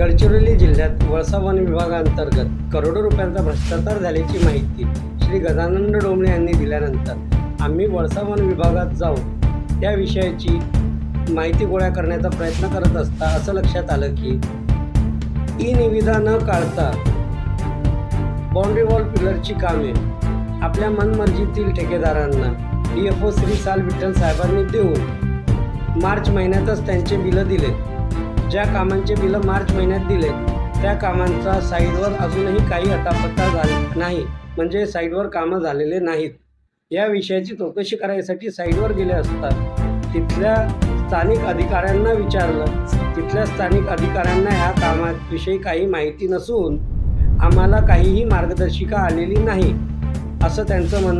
गडचिरोली जिल्ह्यात वळसा वन विभागांतर्गत करोडो रुपयांचा भ्रष्टाचार झाल्याची माहिती श्री गजानन डोमणे यांनी दिल्यानंतर आम्ही वळसा वन विभागात जाऊन त्या विषयाची माहिती गोळा करण्याचा प्रयत्न करत असता असं लक्षात आलं की ई-निविदा न काढता बाउंड्री वॉल पिलरची कामे आपल्या मनमर्जीतील ठेकेदारांना DFO श्री साल विठ्ठल साहेबांनी देऊन मार्च महिन्यातच त्यांचे बिलं दिले. ज्या कामांचे बिलं मार्च महिन्यात दिले त्या कामांचा साईडवर अजूनही काही अटापट्टा झाला नाही, म्हणजे साईडवर कामं झालेले नाहीत. या विषयाची चौकशी करायसाठी साईडवर गेले असता तिथल्या स्थानिक अधिकाऱ्यांना विचारलं. तिथल्या स्थानिक अधिकाऱ्यांना ह्या कामाविषयी काही माहिती नसून आम्हाला काहीही मार्गदर्शिका आलेली नाही असं त्यांचं म्हणणं